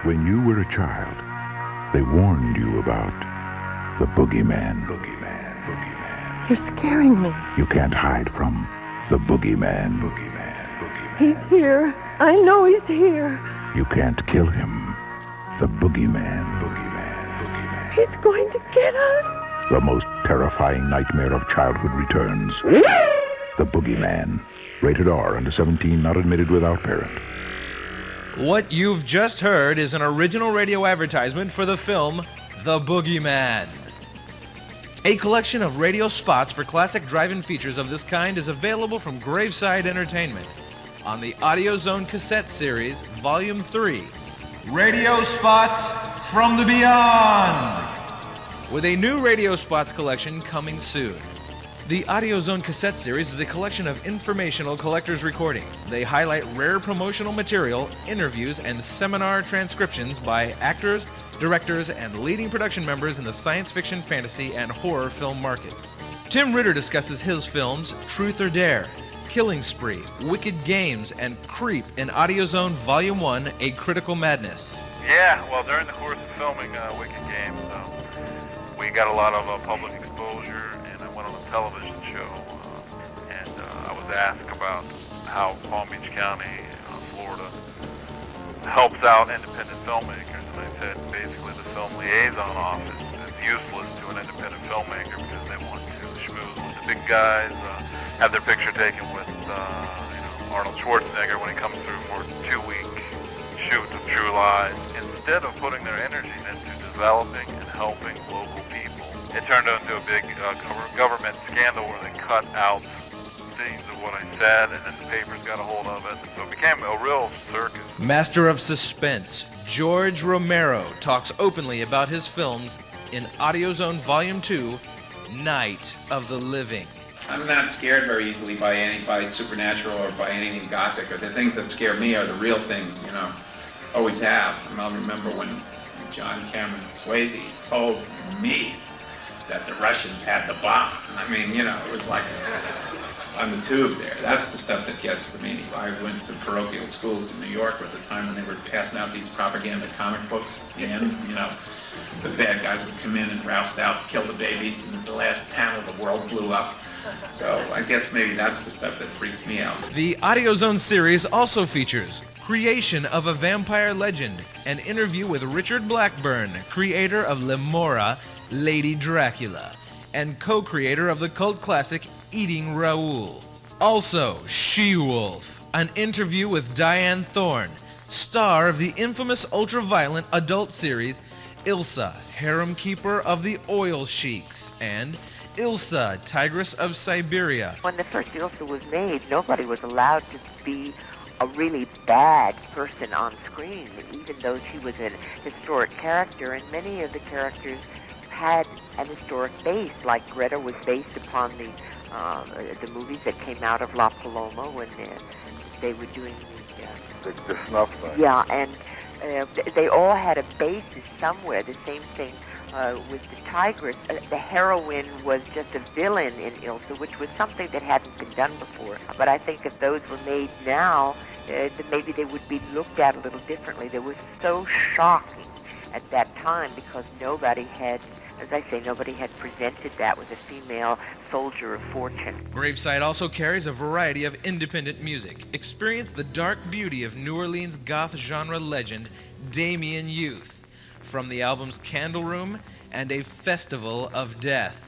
When you were a child, they warned you about the boogeyman. Boogeyman, boogeyman. You're scaring me. You can't hide from the boogeyman. Boogeyman, boogeyman. He's here. I know he's here. You can't kill him. The boogeyman. Boogeyman, boogeyman. He's going to get us. The most terrifying nightmare of childhood returns. The boogeyman. Rated R, under 17, not admitted without parent. What you've just heard is an original radio advertisement for the film The Boogeyman. A collection of radio spots for classic drive-in features of this kind is available from Graveside Entertainment on the Audio Zone Cassette Series, Volume 3, Radio Spots from the Beyond, with a new radio spots collection coming soon. The Audio Zone Cassette Series is a collection of informational collector's recordings. They highlight rare promotional material, interviews, and seminar transcriptions by actors, directors, and leading production members in the science fiction, fantasy, and horror film markets. Tim Ritter discusses his films Truth or Dare, Killing Spree, Wicked Games, and Creep in Audio Zone Volume 1, A Critical Madness. Yeah, well, during the course of filming Wicked Games, we got a lot of public exposure, and I went on a television show, and I was asked about how Palm Beach County, Florida, helps out independent filmmakers, and I said basically the film liaison office is useless to an independent filmmaker because they want to schmooze with the big guys, have their picture taken with Arnold Schwarzenegger when he comes through for a 2-week shoot of True Lies, instead of putting their energy into developing and helping local people. It turned into a big government scandal where they cut out scenes of what I said, and then the papers got a hold of it, so it became a real circus. Master of Suspense, George Romero talks openly about his films in Audio Zone Volume 2, Night of the Living. I'm not scared very easily by supernatural or by anything gothic. Or the things that scare me are the real things, always have. And I'll remember when John Cameron Swayze told me that the Russians had the bomb. I mean, it was like on the tube there. That's the stuff that gets to me. I went to parochial schools in New York at the time when they were passing out these propaganda comic books. And, the bad guys would come in and roust out, kill the babies, and at the last panel, the world blew up. So I guess maybe that's the stuff that freaks me out. The Audio Zone series also features Creation of a Vampire Legend, an interview with Richard Blackburn, creator of Lemora, Lady Dracula, and co-creator of the cult classic Eating Raoul. Also, She-Wolf, an interview with Diane Thorne, star of the infamous ultra-violent adult series Ilsa, Harem Keeper of the Oil Sheiks, and Ilsa, Tigress of Siberia. When the first Ilsa was made, nobody was allowed to be a really bad person on screen, even though she was an historic character, and many of the characters had an historic base, like Greta was based upon the movies that came out of La Paloma when they were doing The snuff thing. Yeah, and they all had a basis somewhere. The same thing with the Tigress. The heroine was just a villain in Ilsa, which was something that hadn't been done before. But I think if those were made now, then maybe they would be looked at a little differently. They were so shocking at that time because nobody had, as I say, nobody had presented that with a female soldier of fortune. Graveside also carries a variety of independent music. Experience the dark beauty of New Orleans goth genre legend Damien Youth from the albums Candle Room and A Festival of Death.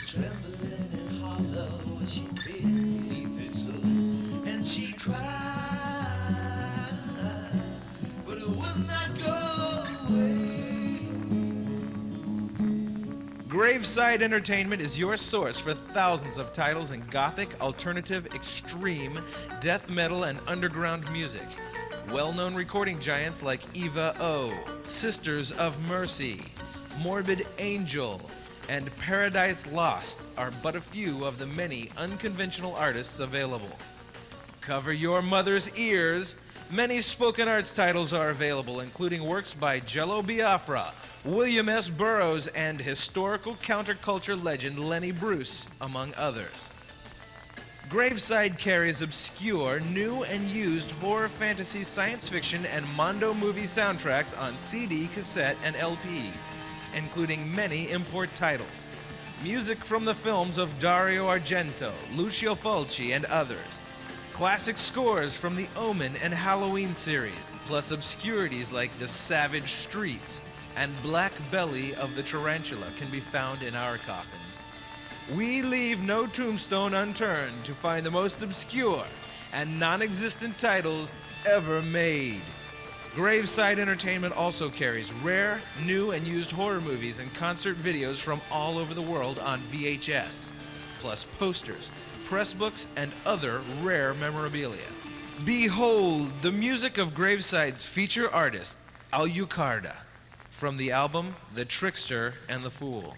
Trembling and hollow she beneath its hood, and she cried, but it would not go away. Graveside Entertainment is your source for thousands of titles in gothic, alternative, extreme, death metal, and underground music. Well-known recording giants like Eva O, Sisters of Mercy, Morbid Angel, and Paradise Lost are but a few of the many unconventional artists available. Cover your mother's ears. Many spoken arts titles are available, including works by Jello Biafra, William S. Burroughs, and historical counterculture legend Lenny Bruce, among others. Graveside carries obscure, new and used horror, fantasy, science fiction, and mondo movie soundtracks on CD, cassette, and LP, including many import titles. Music from the films of Dario Argento, Lucio Fulci, and others. Classic scores from the Omen and Halloween series, plus obscurities like The Savage Streets and Black Belly of the Tarantula can be found in our coffins. We leave no tombstone unturned to find the most obscure and non-existent titles ever made. Graveside Entertainment also carries rare, new, and used horror movies and concert videos from all over the world on VHS, plus posters, press books, and other rare memorabilia. Behold the music of Graveside's feature artist, Alucarda, from the album The Trickster and the Fool.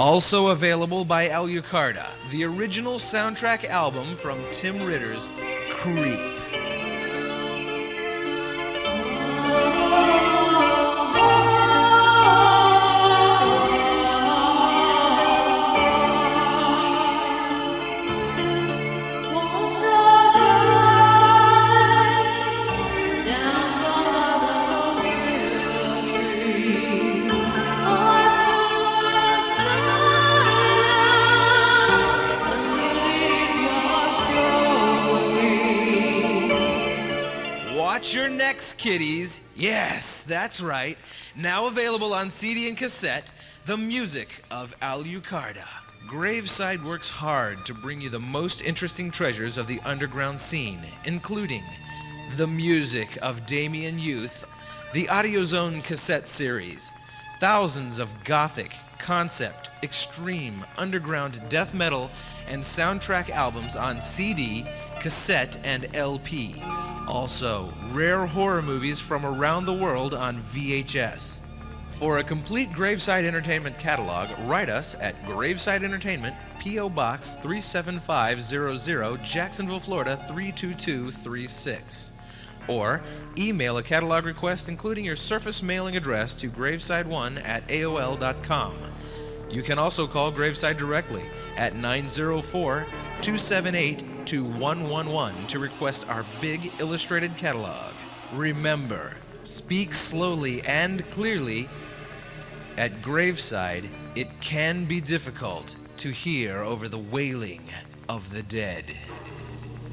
Also available by Alucarda, the original soundtrack album from Tim Ritter's Creep. Watch your necks, kiddies. Yes, that's right. Now available on CD and cassette, the music of Alucarda. Graveside works hard to bring you the most interesting treasures of the underground scene, including the music of Damien Youth, the AudioZone cassette series, thousands of gothic, concept, extreme, underground death metal, and soundtrack albums on CD, cassette, and LP. Also, rare horror movies from around the world on VHS. For a complete Graveside Entertainment catalog, write us at Graveside Entertainment, P.O. Box 37500, Jacksonville, Florida 32236. Or email a catalog request including your surface mailing address to graveside1@aol.com. You can also call Graveside directly at 904-278-2111 to request our big illustrated catalog. Remember, speak slowly and clearly. At Graveside, it can be difficult to hear over the wailing of the dead.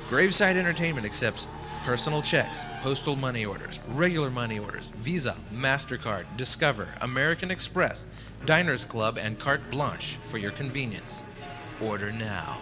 Graveside Entertainment accepts personal checks, postal money orders, regular money orders, Visa, MasterCard, Discover, American Express, Diners Club, and Carte Blanche for your convenience. Order now.